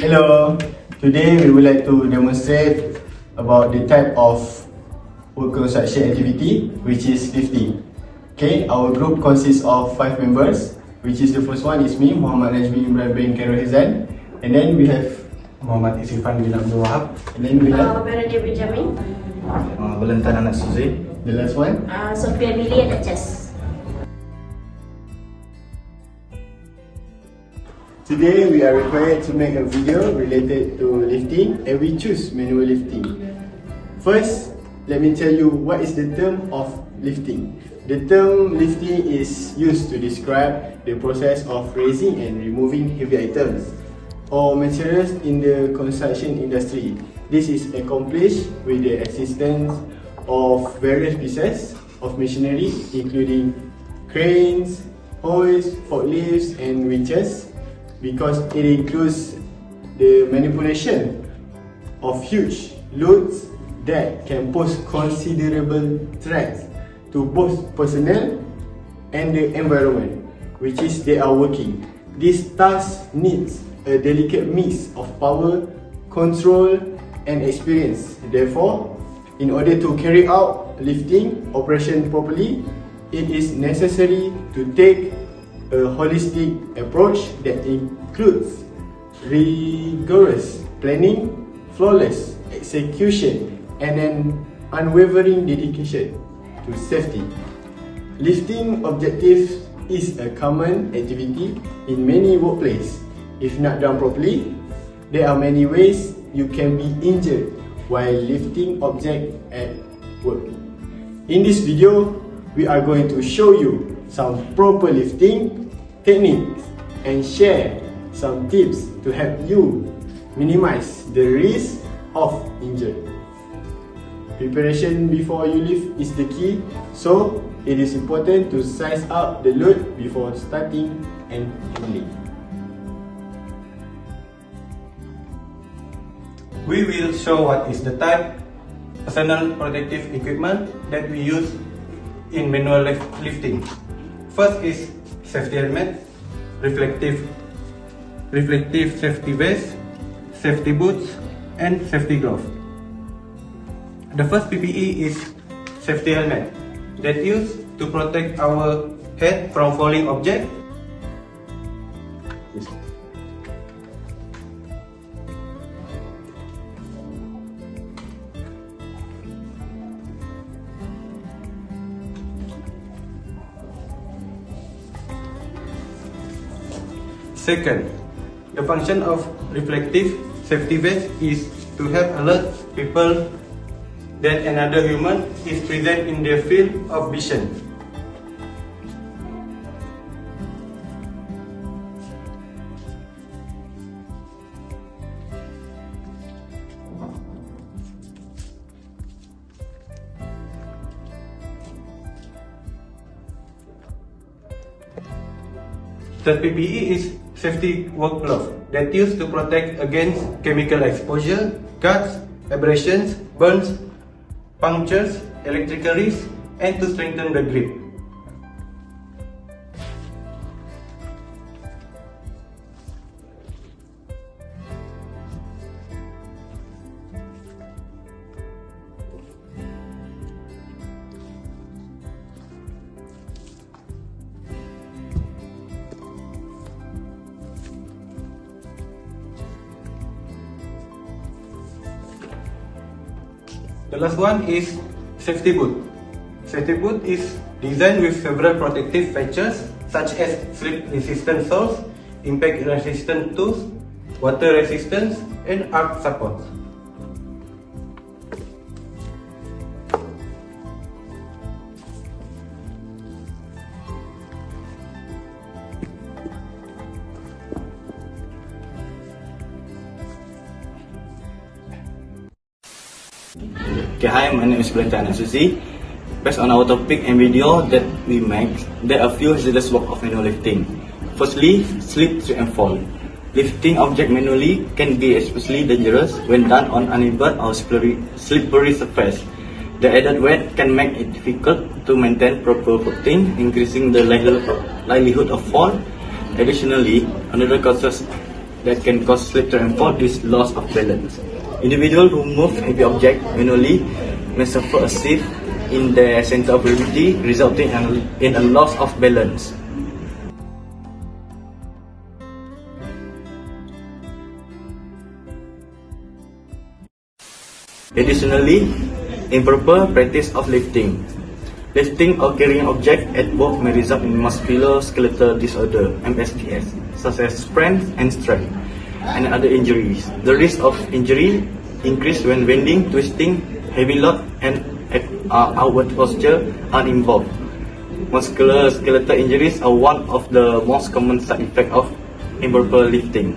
Hello, today we would like to demonstrate about the type of work construction activity which is lifting. Okay, our group consists of 5 members, which is the first one is me, Muhammad Najmi Imran bin Khairul Hizan, and then we have Muhammad Isifan bin Abdul Wahab, and then we have Beradia Benjamin, Belentan Anak Suzi. the last one. Sophia Millie at chess. Today we are required to make a video related to lifting and we choose manual lifting. First, let me tell you what is the term of lifting. The term lifting is used to describe the process of raising and removing heavy items or materials in the construction industry. This is accomplished with the assistance of various pieces of machinery including cranes, hoists, forklifts and winches, because it includes the manipulation of huge loads that can pose considerable threats to both personnel and the environment which is they are working. This task needs a delicate mix of power, control and experience. Therefore, in order to carry out lifting operation properly, it is necessary to take a holistic approach that includes rigorous planning, flawless execution, and an unwavering dedication to safety. Lifting objectives is a common activity in many workplaces. If not done properly, there are many ways you can be injured while lifting objects at work. In this video, we are going to show you some proper lifting techniques and share some tips to help you minimize the risk of injury. Preparation before you lift is the key, so it is important to size up the load before starting and handling. We will show what is the type personal protective equipment that we use in manual lifting. First is safety helmet, reflective safety vest, safety boots, and safety gloves. The first PPE is safety helmet that used to protect our head from falling objects. Second, the function of reflective safety vest is to help alert people that another human is present in their field of vision. Third PPE is safety work glove that used to protect against chemical exposure, cuts, abrasions, burns, punctures, electrical risks, and to strengthen the grip. The last one is safety boot. Safety boot is designed with several protective features such as slip-resistant soles, impact-resistant tools, water resistance, and arc support. Okay, hi, my name is Belentan Anak Suzi. Based on our topic and video that we make, there are few hazardous work of manual lifting. Firstly, slip, trip and fall. Lifting object manually can be especially dangerous when done on uneven or slippery surface. The added weight can make it difficult to maintain proper footing, increasing the likelihood of fall. Additionally, another causes that can cause slip and fall is loss of balance. Individuals who move heavy object manually may suffer a shift in their center of gravity, resulting in a loss of balance. Additionally, improper practice of lifting. Lifting or carrying object at work may result in musculoskeletal disorder (MSDS), such as sprains and strain, and other injuries. The risk of injury increase when bending, twisting, heavy load, and outward posture are involved. Musculoskeletal injuries are one of the most common side effects of improper lifting.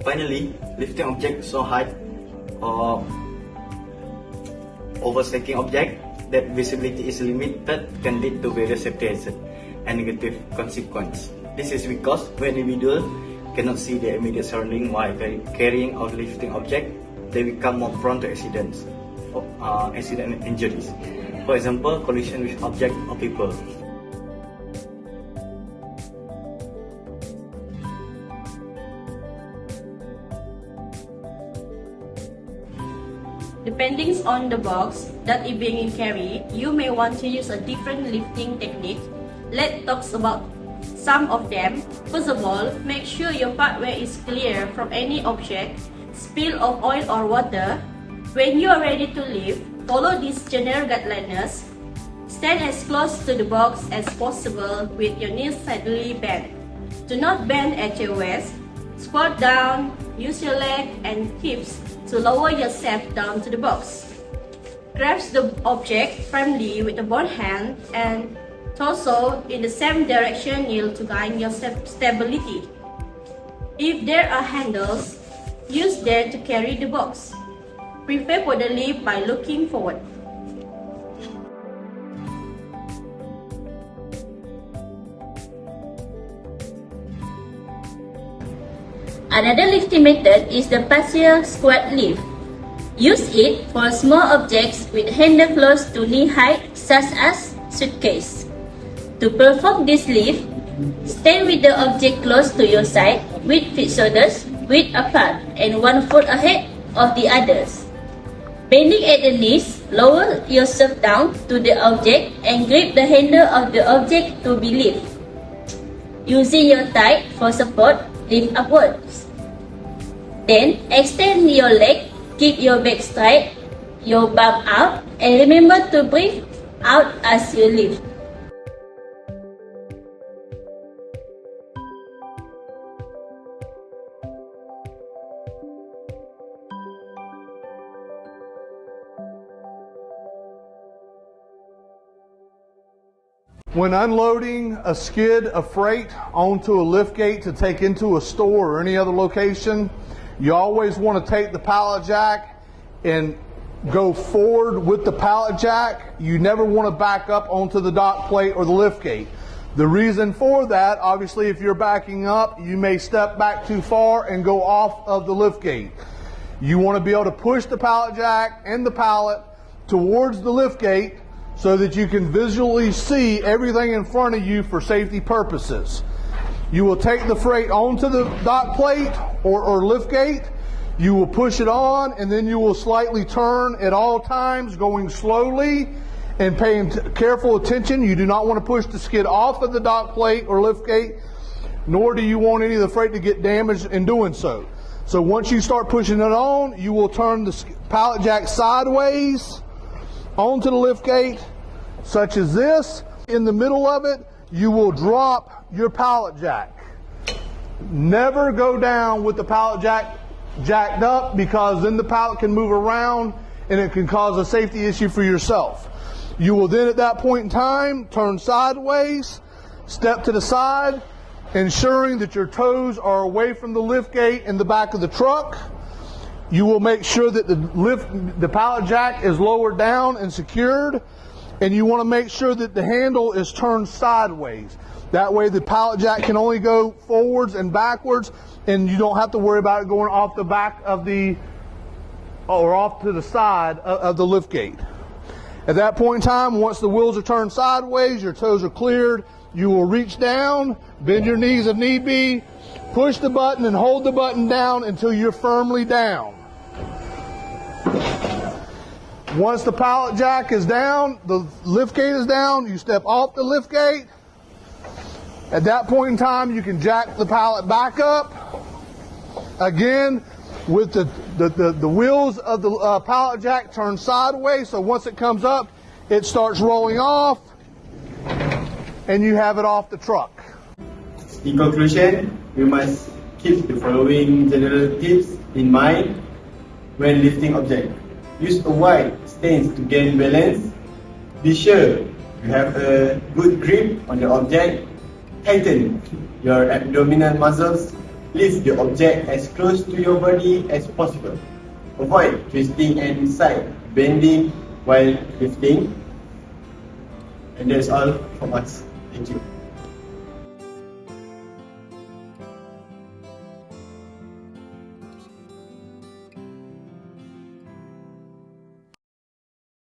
Finally, lifting object so high or overstacking object that visibility is limited can lead to various safety hazards and negative consequences. This is because when individuals cannot see their immediate surrounding while carrying or lifting object, they become more prone to accidents, accident and injuries. For example, collision with object or people. Depending on the box that is being carried, you may want to use a different lifting technique. Let's talk about some of them. First of all, make sure your pathway is clear from any object, spill of oil or water. When you are ready to lift, follow these general guidelines. Stand as close to the box as possible with your knees slightly bent. Do not bend at your waist. Squat down, use your leg and hips to lower yourself down to the box. Grasp the object firmly with the both hand and torso in the same direction to guide your stability. If there are handles, use them to carry the box. Prepare for the lift by looking forward. Another lifting method is the partial squat lift. Use it for small objects with handle close to knee height, such as suitcase. To perform this lift, stand with the object close to your side with feet shoulders width apart and one foot ahead of the others. Bending at the knees, lower yourself down to the object and grip the handle of the object to be lifted. Using your thigh for support, lift upwards. Then, extend your leg, keep your back straight, your bum out, and remember to breathe out as you lift. When unloading a skid of freight onto a lift gate to take into a store or any other location, you always want to take the pallet jack and go forward with the pallet jack. You never want to back up onto the dock plate or the lift gate. The reason for that, obviously, if you're backing up, you may step back too far and go off of the lift gate. You want to be able to push the pallet jack and the pallet towards the lift gate so that you can visually see everything in front of you for safety purposes. You will take the freight onto the dock plate or lift gate. You will push it on, and then you will slightly turn at all times, going slowly and paying careful attention. You do not want to push the skid off of the dock plate or lift gate, nor do you want any of the freight to get damaged in doing so. So once you start pushing it on, you will turn the pallet jack sideways onto the lift gate, such as this. In the middle of it, you will drop your pallet jack. Never go down with the pallet jack jacked up, because then the pallet can move around and it can cause a safety issue for yourself. You will then at that point in time turn sideways, step to the side, ensuring that your toes are away from the lift gate in the back of the truck. You will make sure that the pallet jack is lowered down and secured, and you want to make sure that the handle is turned sideways. That way the pallet jack can only go forwards and backwards, and you don't have to worry about it going off the back of or off to the side of the lift gate. At that point in time, once the wheels are turned sideways, your toes are cleared, you will reach down, bend your knees if need be, push the button and hold the button down until you're firmly down. Once the pallet jack is down, the lift gate is down, you step off the lift gate. At that point in time, you can jack the pallet back up. Again, with the wheels of the pallet jack turned sideways, so once it comes up, it starts rolling off, and you have it off the truck. In conclusion, we must keep the following general tips in mind when lifting objects. Use a wide stance to gain balance. Be sure you have a good grip on the object. Tighten your abdominal muscles. Lift the object as close to your body as possible. Avoid twisting and side bending while lifting. And that's all from us. Thank you.